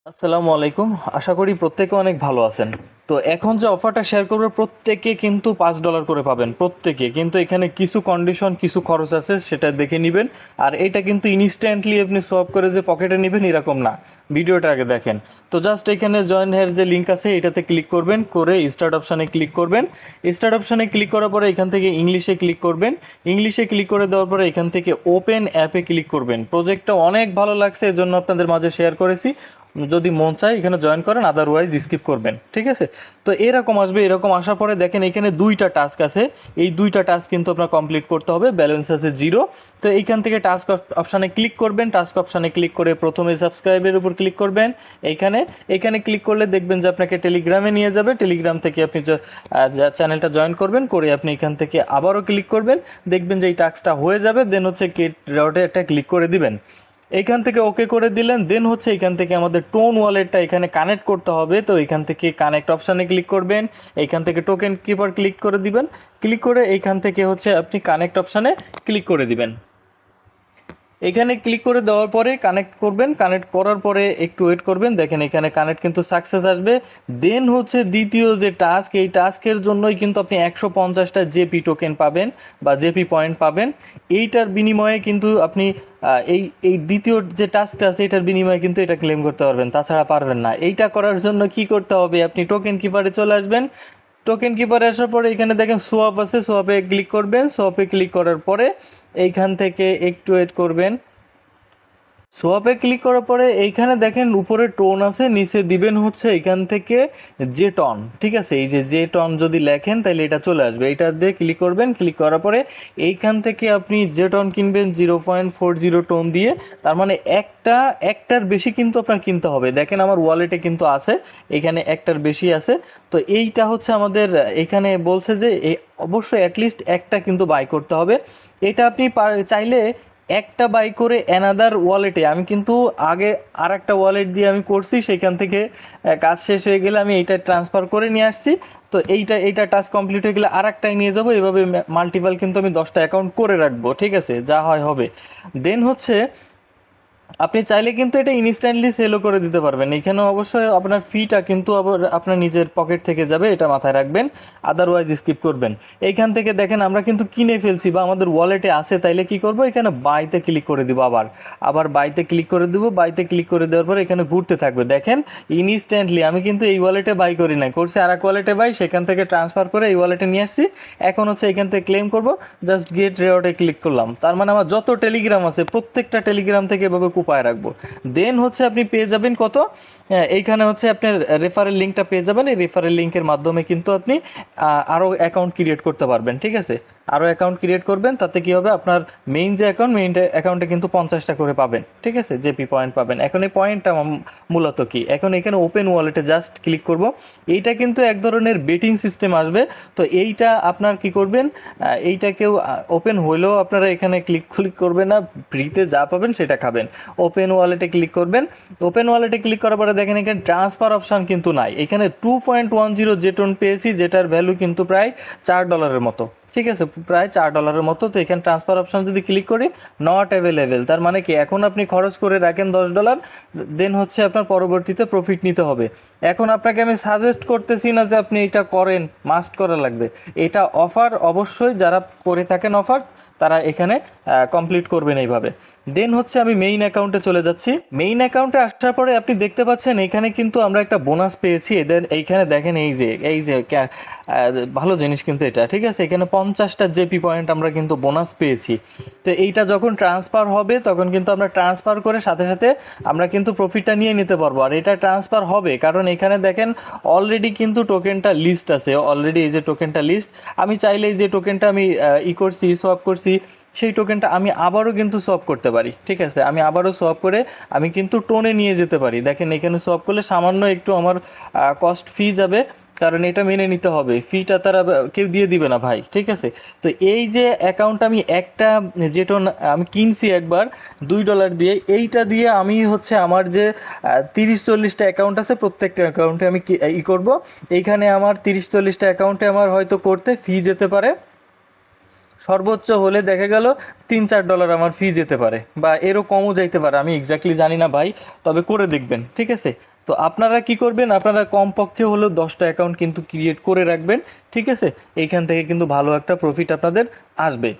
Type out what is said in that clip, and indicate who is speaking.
Speaker 1: আসসালামু আলাইকুম। আশা করি প্রত্যেকে অনেক ভালো আছেন। তো এখন যে অফারটা শেয়ার করবে প্রত্যেকে কিন্তু $5 করে পাবেন প্রত্যেকে, কিন্তু এখানে কিছু কন্ডিশন কিছু খরচ আছে সেটা দেখে নেবেন। আর এটা কিন্তু ইনস্ট্যান্টলি আপনি সোয়াপ করে যে পকেটে নেবেন এরকম না, ভিডিওটা আগে দেখেন। তো জাস্ট এখানে জয়েন হেয়ার যে লিঙ্ক আছে এটাতে ক্লিক করবেন, করে স্টার্ট অপশানে ক্লিক করবেন। স্টার্ট অপশানে ক্লিক করার পরে এখান থেকে ইংলিশে ক্লিক করবেন। ইংলিশে ক্লিক করে দেওয়ার পরে এখান থেকে ওপেন অ্যাপে ক্লিক করবেন। প্রজেক্টটা অনেক ভালো লাগছে এজন্য আপনাদের মাঝে শেয়ার করেছি। যদি মন চায় এখানে জয়েন করেন, আদারওয়াইজ স্কিপ করবেন, ঠিক আছে। তো এরকম আসবে, এরকম আসার পরে দেখেন এখানে দুইটা টাস্ক আছে। এই দুইটা টাস্ক কিন্তু আপনার কমপ্লিট করতে হবে, ব্যালেন্স আছে 0। তো এইখান থেকে টাস্ক অপশানে ক্লিক করবেন। টাস্ক অপশানে ক্লিক করে প্রথমে সাবস্ক্রাইবের উপর ক্লিক করবেন। এইখানে এখানে ক্লিক করলে দেখবেন যে আপনাকে টেলিগ্রামে নিয়ে যাবে। টেলিগ্রাম থেকে আপনি চ্যানেলটা জয়েন করবেন, করে আপনি এখান থেকে আবারও ক্লিক করবেন। দেখবেন যে এই টাস্কটা হয়ে যাবে, দেন হচ্ছে গেট রেওয়ার্ডে একটা ক্লিক করে দিবেন। এইখান থেকে ওকে করে দিলেন, দেন হচ্ছে এখান থেকে আমাদের টোন ওয়ালেটটা এখানে কানেক্ট করতে হবে। তো এখান থেকে কানেক্ট অপশানে ক্লিক করবেন। এইখান থেকে টোকেন কিপার ক্লিক করে দিবেন। ক্লিক করে এইখান থেকে হচ্ছে আপনি কানেক্ট অপশানে ক্লিক করে দিবেন। এখানে ক্লিক করে দেওয়ার পরে কানেক্ট করবেন। কানেক্ট করার পরে একটু ওয়েট করবেন, দেখেন এখানে কানেক্ট কিন্তু সাকসেস আসবে। দেন হচ্ছে দ্বিতীয় যে টাস্ক, এই টাস্কের জন্যই কিন্তু আপনি 150টা জেপি টোকেন পাবেন বা জেপি পয়েন্ট পাবেন। এইটার বিনিময়ে কিন্তু আপনি এই এই দ্বিতীয় যে টাস্কটা আছে এটার বিনিময়ে কিন্তু এটা ক্লেম করতে পারবেন, তাছাড়া পারবেন না। এইটা করার জন্য কি করতে হবে, আপনি টোকেন কিপারে চলে আসবেন। টোকেন কিপারে আসার পরে এখানে দেখেন সোয়াপ আছে, সোয়াপে ক্লিক করবেন। সোয়াপে ক্লিক করার পরে এইখান থেকে একটু ওয়েট করবেন। সোয়াপে ক্লিক করার পরে এইখানে দেখেন উপরে টোন আছে, নিচে দিবেন হচ্ছে এখান থেকে যে টন, ঠিক আছে। এই যে টন যদি লেখেন তাহলে এটা চলে আসবে, এটা দিয়ে ক্লিক করবেন। ক্লিক করার পরে এইখান থেকে আপনি যে টন কিনবেন 0.40 টোন দিয়ে। তার মানে একটার বেশি কিন্তু আপনার কিনতে হবে। দেখেন আমার ওয়ালেটে কিন্তু আছে, এখানে একটার বেশি আছে। তো এইটা হচ্ছে আমাদের এখানে বলছে যে অবশ্যই অ্যাটলিস্ট একটা কিন্তু বাই করতে হবে। এটা আপনি চাইলে একটা বাই করে অ্যানাদার ওয়ালেটে, আমি কিন্তু আগে আর একটা ওয়ালেট দিয়ে আমি করছি, সেখান থেকে কাজ শেষ হয়ে গেলে আমি এইটা ট্রান্সফার করে নিয়ে আসছি। তো এইটা টাস্ক কমপ্লিট হয়ে গেলে আর একটাই নিয়ে যাবো, এভাবে মাল্টিপাল কিন্তু আমি 10টা অ্যাকাউন্ট করে রাখবো, ঠিক আছে, যা হয় হবে। দেন হচ্ছে আপনি চাইলে কিন্তু এটা ইনস্ট্যান্টলি সেলও করে দিতে পারবেন। এখানে অবশ্যই আপনার ফিটা কিন্তু আবার আপনার নিজের পকেট থেকে যাবে, এটা মাথায় রাখবেন, আদারওয়াইজ স্কিপ করবেন। এইখান থেকে দেখেন আমরা কিন্তু কিনে ফেলছি বা আমাদের ওয়ালেটে আছে, তাইলে কি করব, এখানে বাইতে ক্লিক করে দিব। আবার বাইতে ক্লিক করে দিব। বাইতে ক্লিক করে দেওয়ার পর এখানে ঘুরতে থাকবে। দেখেন ইনস্ট্যান্টলি আমি কিন্তু এই ওয়ালেটে বাই করি নাই, করছি আর এক ওয়ালেটে বাই, সেখান থেকে ট্রান্সফার করে এই ওয়ালেটে নিয়ে আসছি। এখন হচ্ছে এখান থেকে ক্লেম করব, জাস্ট গেট রেওয়ার্ডে ক্লিক করলাম। তার মানে আমার যত টেলিগ্রাম আছে প্রত্যেকটা টেলিগ্রাম থেকে এভাবে কুপায় রাখবো। দেন হচ্ছে আপনি পেয়ে যাবেন কত, এইখানে হচ্ছে আপনার রেফারেল লিঙ্কটা পেয়ে যাবেন। এই রেফারেল লিঙ্কের মাধ্যমে কিন্তু আপনি আরও অ্যাকাউন্ট ক্রিয়েট করতে পারবেন, ঠিক আছে। আরও অ্যাকাউন্ট ক্রিয়েট করবেন, তাতে কি হবে, আপনার মেইন যে মেইন অ্যাকাউন্টে কিন্তু 50টা করে পাবেন, ঠিক আছে, জেপি পয়েন্ট পাবেন। এখন এই পয়েন্টটা মূলত কি, এখন এখানে ওপেন ওয়ালেটে জাস্ট ক্লিক করব। এইটা কিন্তু এক ধরনের বেটিং সিস্টেম আসবে। তো এইটা আপনার কি করবেন, এইটা কেউ ওপেন হলেও আপনারা এখানে ক্লিক করবেন না, ফ্রিতে যা পাবেন সেটা খাবেন। ওপেন ওয়ালেটে ক্লিক করবেন। ওপেন ওয়ালেটে ক্লিক করার পরে দেখেন এখানে ট্রান্সফার অপশান কিন্তু নাই। এখানে 2.10 জেটন পেয়েছি, যেটার ভ্যালু কিন্তু প্রায় $4 মতো, ঠিক আছে, প্রায় $4 মতো। তো এখানে ট্রান্সফার অপশান যদি ক্লিক করি, নট অ্যাভেলেবেল, তার মানে কি এখন আপনি খরচ করে রাখেন $10, দেন হচ্ছে আপনার পরবর্তীতে প্রফিট নিতে হবে। এখন আপনাকে আমি সাজেস্ট করতেছি না যে আপনি এটা করেন, মাস্ট করা লাগবে। এটা অফার, অবশ্যই যারা করে থাকেন অফার তারা এখানে কমপ্লিট করবেন এইভাবে। দেন হচ্ছে আমি মেইন অ্যাকাউন্টে চলে যাচ্ছি। মেইন অ্যাকাউন্টে আসার পরে আপনি দেখতে পাচ্ছেন এখানে কিন্তু আমরা একটা বোনাস পেয়েছি। দেন এইখানে দেখেন এই যে ভালো জিনিস কিন্তু এটা, ঠিক আছে, এখানে 50টা জেপি পয়েন্ট আমরা কিন্তু বোনাস পেয়েছি। তো এইটা যখন ট্রান্সফার হবে তখন কিন্তু আমরা ট্রান্সফার করে সাথে সাথে আমরা কিন্তু প্রফিটটা নিয়ে নিতে পারবো। আর এটা ট্রান্সফার হবে কারণ এখানে দেখেন অলরেডি কিন্তু টোকেনটা লিস্ট আছে, অলরেডি এই যে টোকেনটা লিস্ট। আমি চাইলে এই যে টোকেনটা আমি করছি, সোয়াপ করছি, সেই টোকেনটা আমি আবারও কিন্তু সোয়াপ করতে পারি, ঠিক আছে। আমি আবারও সোয়াপ করে আমি কিন্তু টোনে নিয়ে যেতে পারি। দেখেন এখানে সোয়াপ করলে সামান্য একটু আমার কস্ট ফি যাবে, কারণ এটা মেনে নিতে হবে, ফিটা তারা কেউ দিয়ে দিবে না ভাই, ঠিক আছে। তো এই যে অ্যাকাউন্ট আমি একটা যেটা আমি কিনছি একবার $2 দিয়ে, এইটা দিয়ে আমি হচ্ছে আমার যে 30-40টা অ্যাকাউন্ট আছে প্রত্যেকটা অ্যাকাউন্টে আমি করব। এইখানে আমার 30-40টা অ্যাকাউন্টে আমার হয়তো করতে ফি যেতে পারে সর্বোচ্চ হলে দেখা গেল $3-4 আমার ফি যেতে পারে, বা এরও কমও যাইতে পারে, আমি এক্স্যাক্টলি জানি না ভাই, তবে করে দেখবেন, ঠিক আছে? তো আপনারা কি করবেন, আপনারা কমপক্ষে হলেও 10টা অ্যাকাউন্ট কিন্তু ক্রিয়েট করে রাখবেন, ঠিক আছে? এইখান থেকে কিন্তু ভালো একটা প্রফিট আপনাদের আসবে।